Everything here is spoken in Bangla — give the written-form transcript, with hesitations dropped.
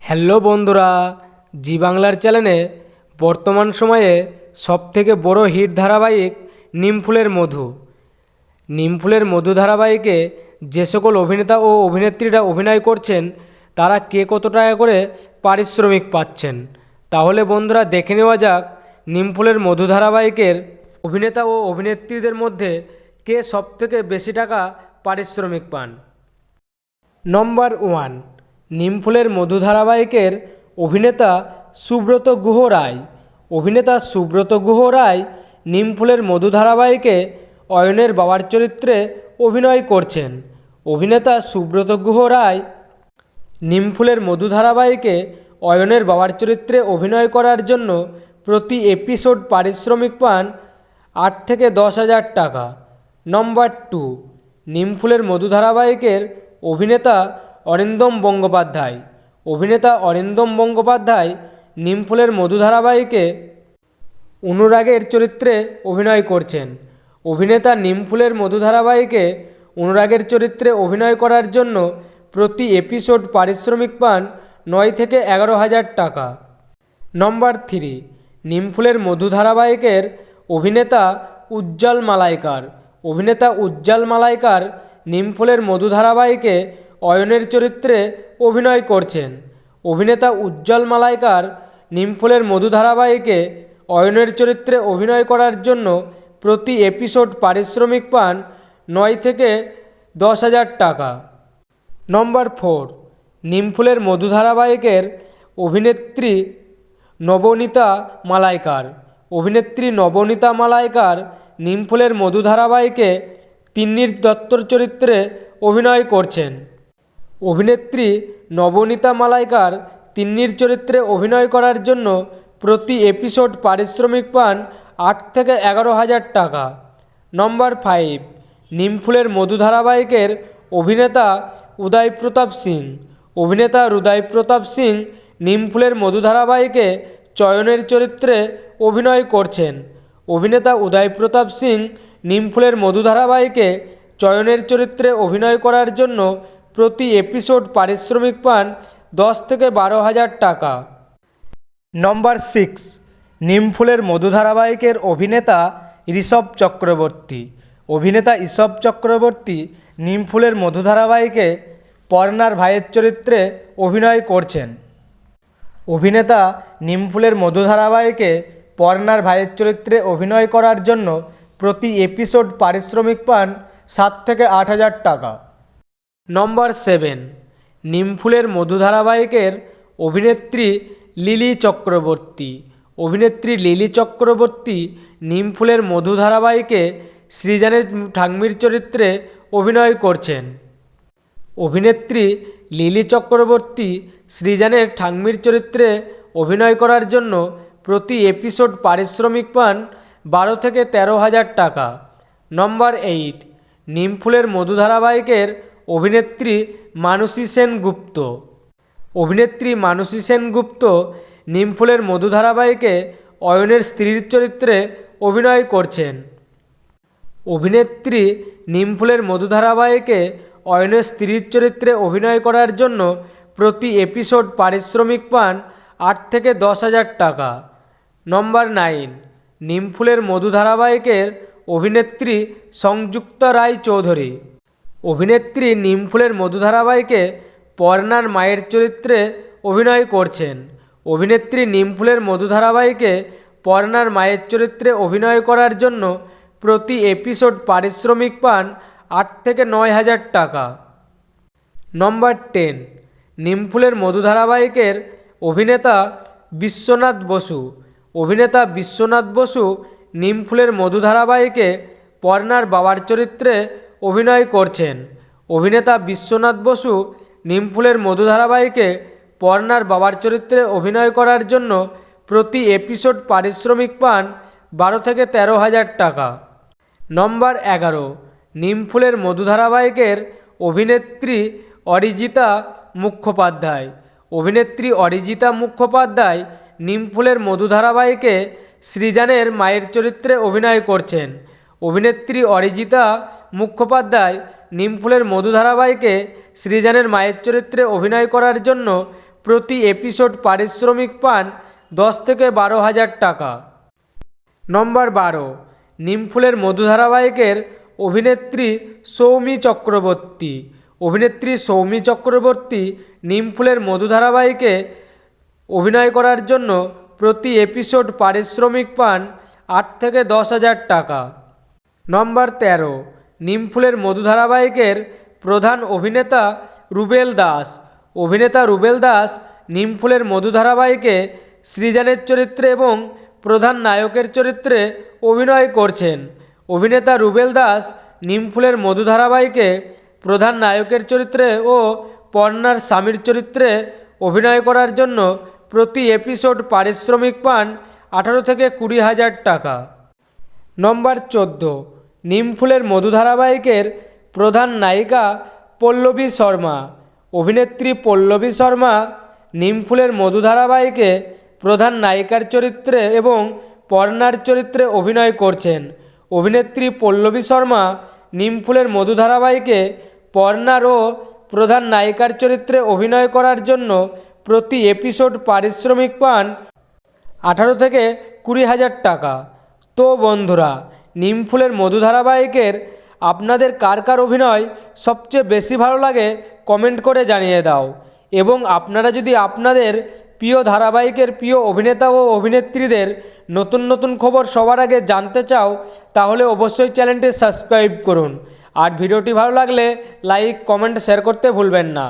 হ্যালো বন্ধুরা, জি বাংলার চ্যানেলে বর্তমান সময়ে সবথেকে বড় হিট ধারাবাহিক নিমফুলের মধু। নিমফুলের মধু ধারাবাহিকে যে সকল অভিনেতা ও অভিনেত্রীরা অভিনয় করছেন তারা কে কত টাকা করে পারিশ্রমিক পাচ্ছেন, তাহলে বন্ধুরা দেখে নেওয়া যাক নিমফুলের মধু ধারাবাহিকের অভিনেতা ও অভিনেত্রীদের মধ্যে কে সবথেকে বেশি টাকা পারিশ্রমিক পান। নম্বর 1, নিমফুলের মধু ধারাবাহিকের অভিনেতা সুব্রত গুহ রায়। অভিনেতা সুব্রত গুহ রায় নিমফুলের মধু ধারাবাহিকে অয়নের বাবার চরিত্রে অভিনয় করছেন। অভিনেতা সুব্রত গুহ রায় নিমফুলের মধু ধারাবাহিকে অয়নের বাবার চরিত্রে অভিনয় করার জন্য প্রতি এপিসোড পারিশ্রমিক পান 8 থেকে 10,000 টাকা। নম্বর 2, নিমফুলের মধু ধারাবাহিকের অভিনেতা অরিন্দম বন্দ্যোপাধ্যায়। অভিনেতা অরিন্দম বন্দ্যোপাধ্যায় নিমফুলের মধু ধারাবাহিকে অনুরাগের চরিত্রে অভিনয় করছেন। অভিনেতা নিমফুলের মধু ধারাবাহিকে অনুরাগের চরিত্রে অভিনয় করার জন্য প্রতি এপিসোড পারিশ্রমিক পান 9 থেকে 11,000 টাকা। নম্বর 3, নিমফুলের মধু ধারাবাহিকের অভিনেতা উজ্জ্বল মালাইকার। অভিনেতা উজ্জ্বল মালাইকার নিমফুলের মধু ধারাবাহিকে অয়নের চরিত্রে অভিনয় করছেন। অভিনেতা উজ্জ্বল মালাইকার নিমফুলের মধু ধারাবাহিকে অয়নের চরিত্রে অভিনয় করার জন্য প্রতি এপিসোড পারিশ্রমিক পান 9 থেকে 10,000 টাকা। নম্বর 4, নিমফুলের মধু ধারাবাহিকের অভিনেত্রী নবনীতা মালাইকার। অভিনেত্রী নবনীতা মালাইকার নিমফুলের মধু ধারাবাহিকে তিন্নির দত্তর চরিত্রে অভিনয় করছেন। অভিনেত্রী নবনীতা মালাইকার তিন্নির চরিত্রে অভিনয় করার জন্য প্রতি এপিসোড পারিশ্রমিক পান 8 থেকে 11,000 টাকা। নম্বর 5, নিমফুলের মধু ধারাবাহিকের অভিনেতা উদয় প্রতাপ সিং। অভিনেতা উদয় প্রতাপ সিং নিমফুলের মধু ধারাবাহিকে চয়নের চরিত্রে অভিনয় করছেন। অভিনেতা উদয় প্রতাপ সিং নিমফুলের মধু ধারাবাহিকে চয়নের চরিত্রে অভিনয় করার জন্য প্রতি এপিসোড পারিশ্রমিক পান 10 থেকে 12,000 টাকা। নম্বর 6, নিমফুলের মধু ধারাবাহিকের অভিনেতা ঋষভ চক্রবর্তী। অভিনেতা ঋষভ চক্রবর্তী নিমফুলের মধু ধারাবাহিকে পর্ণার ভাইয়ের চরিত্রে অভিনয় করছেন। অভিনেতা নিমফুলের মধু ধারাবাহিকে পর্ণার ভাইয়ের চরিত্রে অভিনয় করার জন্য প্রতি এপিসোড পারিশ্রমিক পান 7 থেকে 8,000 টাকা। নম্বর 7, নিমফুলের মধু ধারাবাহিকের অভিনেত্রী লিলি চক্রবর্তী। অভিনেত্রী লিলি চক্রবর্তী নিমফুলের মধু ধারাবাহিকে সৃজনের ঠাম্মির চরিত্রে অভিনয় করছেন। অভিনেত্রী লিলি চক্রবর্তী সৃজনের ঠাম্মির চরিত্রে অভিনয় করার জন্য প্রতি এপিসোড পারিশ্রমিক পান 12 থেকে 13,000 টাকা। নম্বর 8, নিমফুলের মধু ধারাবাহিকের অভিনেত্রী মানসী সেনগুপ্ত। অভিনেত্রী মানসী সেনগুপ্ত নিমফুলের মধু ধারাবাহিকে অয়নের স্ত্রীর চরিত্রে অভিনয় করছেন। অভিনেত্রী নিমফুলের মধু ধারাবাহিকে অয়নের স্ত্রীর চরিত্রে অভিনয় করার জন্য প্রতি এপিসোড পারিশ্রমিক পান 8 থেকে 10,000 টাকা। নম্বর 9, নিমফুলের মধু ধারাবাহিকের অভিনেত্রী সংযুক্তা রায় চৌধুরী। অভিনেত্রী নিমফুলের মধু ধারাবাহিকে পর্ণার মায়ের চরিত্রে অভিনয় করছেন। অভিনেত্রী নিমফুলের মধু ধারাবাহিকে পর্ণার মায়ের চরিত্রে অভিনয় করার জন্য প্রতি এপিসোড পারিশ্রমিক পান 8 থেকে 9,000 টাকা। নম্বর 10, নিমফুলের মধু ধারাবাহিকের অভিনেতা বিশ্বনাথ বসু। অভিনেতা বিশ্বনাথ বসু নিমফুলের মধু ধারাবাহিকে পর্ণার বাবার চরিত্রে অভিনয় করছেন। অভিনেতা বিশ্বনাথ বসু নিমফুলের মধু ধারাবাহিকে পর্ণার বাবার চরিত্রে অভিনয় করার জন্য প্রতি এপিসোড পারিশ্রমিক পান 12 থেকে 13,000 টাকা। নম্বর 11, নিমফুলের মধু ধারাবাহিকের অভিনেত্রী অরিজিতা মুখোপাধ্যায়। অভিনেত্রী অরিজিতা মুখোপাধ্যায় নিমফুলের মধু ধারাবাহিকে সৃজনের মায়ের চরিত্রে অভিনয় করছেন। অভিনেত্রী অরিজিতা মুখোপাধ্যায় নিমফুলের মধু ধারাবাহিকে সৃজনের মায়ের চরিত্রে অভিনয় করার জন্য প্রতি এপিসোড পারিশ্রমিক পান 10 থেকে 12,000 টাকা। নম্বর 12, নিমফুলের মধু ধারাবাহিকের অভিনেত্রী সৌমি চক্রবর্তী। অভিনেত্রী সৌমি চক্রবর্তী নিমফুলের মধু ধারাবাহিকে অভিনয় করার জন্য প্রতি এপিসোড পারিশ্রমিক পান 8 থেকে 10,000 টাকা। নম্বর 13, নিমফুলের মধু ধারাবাহিকের প্রধান অভিনেতা রুবেল দাস। অভিনেতা রুবেল দাস নিমফুলের মধু ধারাবাহিকে সৃজনের চরিত্রে এবং প্রধান নায়কের চরিত্রে অভিনয় করছেন। অভিনেতা রুবেল দাস নিমফুলের মধু ধারাবাহিকে প্রধান নায়কের চরিত্রে ও পর্ণার স্বামীর চরিত্রে অভিনয় করার জন্য প্রতি এপিসোড পারিশ্রমিক পান 18 থেকে 20,000 টাকা। নম্বর 14, নিমফুলের মধু ধারাবাহিকের প্রধান নায়িকা পল্লবী শর্মা। অভিনেত্রী পল্লবী শর্মা নিমফুলের মধু ধারাবাহিকে প্রধান নায়িকার চরিত্রে এবং পর্ণার চরিত্রে অভিনয় করছেন। অভিনেত্রী পল্লবী শর্মা নিমফুলের মধু ধারাবাহিকে পর্ণার ও প্রধান নায়িকার চরিত্রে অভিনয় করার জন্য প্রতি এপিসোড পারিশ্রমিক পান 18 থেকে 20,000 টাকা। তো বন্ধুরা, নিমফুলের মধু ধারাবাহিকের আপনাদের কার কার অভিনয় সবচেয়ে বেশি ভালো লাগে কমেন্ট করে জানিয়ে দাও। এবং আপনারা যদি আপনাদের প্রিয় ধারাবাহিকের প্রিয় অভিনেতা ও অভিনেত্রীদের নতুন নতুন খবর সবার আগে জানতে চাও তাহলে অবশ্যই চ্যানেলটি সাবস্ক্রাইব করুন। আর ভিডিওটি ভালো লাগলে লাইক, কমেন্ট, শেয়ার করতে ভুলবেন না।